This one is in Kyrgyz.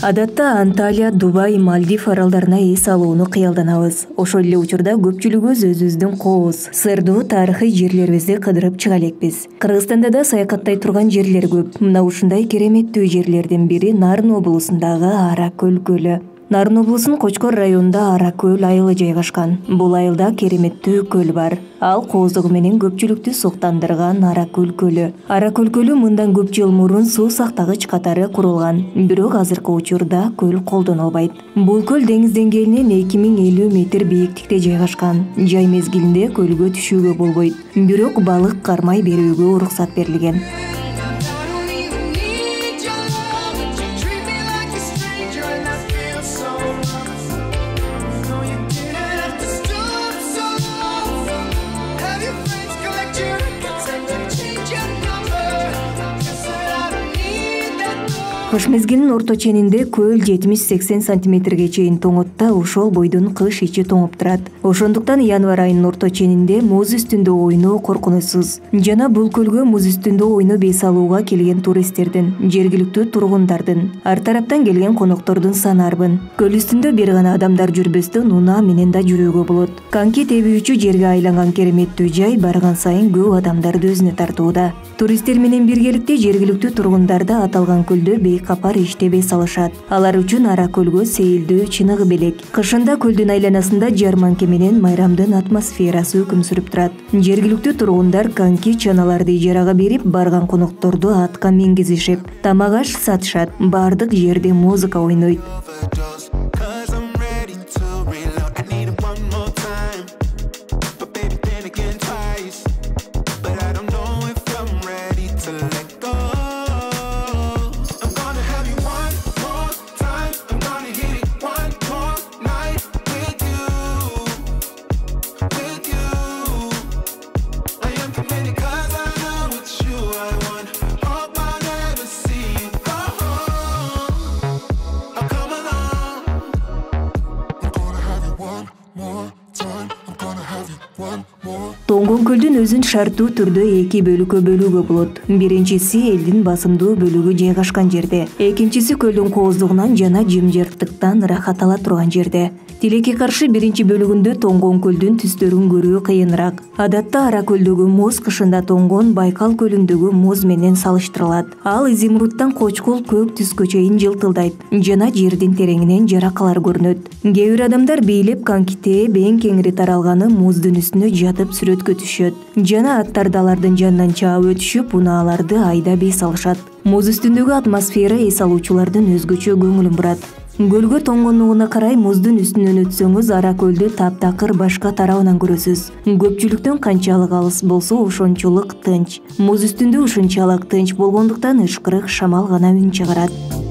Адатта Анталия, Дубай, Мальдив аралдарына эс алууну кыялданабыз. Ошол эле учурда көпчүлүгүбүз өзүбүздүн кооз, сырдуу тарыхый жерлерибизди кыдырып чыга элекпиз. Кыргызстанда да саякаттай турган жерлер көп. Мына ушундай кереметтүү жерлердин бири Нарын облусундагы Ара көл көлү. Нарын облусунун Кочкор районунда Ара көл айылы жайгашкан. Бул айылда кереметтүү көл бар. Ал кооздугу менен көпчүлүктү суктандырган Ара көл көлү. Ара көл көлү мындан көп жыл мурун суу сактагыч катары курулган. Бирок азыркы учурда көл колдонулбайт. Бул көл деңиз деңгээлинен 2050 метр бийиктикте жайгашкан. Жай мезгилинде көлгө түшүүгө болбойт. Бирок балык кармай берүүгө уруксат берилген. Кыш мезгилинин орто ченинде көл 70-80 сантиметрге чейин тоңот да ошол бойдон кыш ичи тоңуп турат. Ошондуктан январь айынын орто ченинде муз үстүндө ойноо коркунучсуз. Жана бул көлгө муз үстүндө ойноп эс алууга келген туристтердин, жергиликтүү тургундардын, ар тараптан келген коноктордун саны арбын. Көл үстүндө бир гана адамдар жүрбөстөн унаа менен да жүрүүгө болот. Коньки тебүүчү жерге айланган кереметтүү жай барган сайын көп адамдарды өзүнө тартууда. Туристтер менен биргеликте жергиликтүү тургундар да аталган көлдө бейкапар иштебей салышат. Алар үчүн Ара көлгө сейилдөө чыныгы белек. Кышында көлдүн айланасында жарманке менен майрамдын атмосферасы өкүм сүрүп турат. Жергиликтүү тургундар коньки чаналарды ижарага берип, барган конокторду атка мингизишип, тамак аш сатышат. Бардык жерде музыка ойнойт. Тоңгон көлдүн өзүн шарттуу түрдө эки бөлүккө бөлүүгө болот. Биринчиси элдин басымдуу бөлүгү жайгашкан жерде, экинчиси көлдүн кооздугунан жана жымжырттыктан ырахат ала турган жерде. Тилекке каршы биринчи бөлүгүндө тоңгон көлдүн түстөрүн көрүү кыйыныраак. Адатта Ара көлдөгү муз кышында тоңгон Байкал көлүндөгү муз менен салыштырылат. Ал изимруттан кочкул көк түскө чейин жылтылдайт жана жердин тереңинен жаракалар көрүнөт. Кээ бир адамдар бийлеп коньки тээп эң кеңири таралганы муздун үстүнө жатып сүрөткө түшөт. Жана аттарды алардын жанынан чаап өтүшүп, унааларды айдап эс алышат. Муз үстүндөгү атмосфера эс алуучулардын өзгөчө көңүлүн бурат. Көлгө тоңгонугуна карай муздун үстүнөн өтсөңүз Ара көлдү таптакыр башка тарабынан көрөсүз. Көпчүлүктөн канчалык алыс болсо ошончолук тынч. Муз үстүндө ушунчалык тынч болгондуктан ышкырык шамал гана үн чыгарат.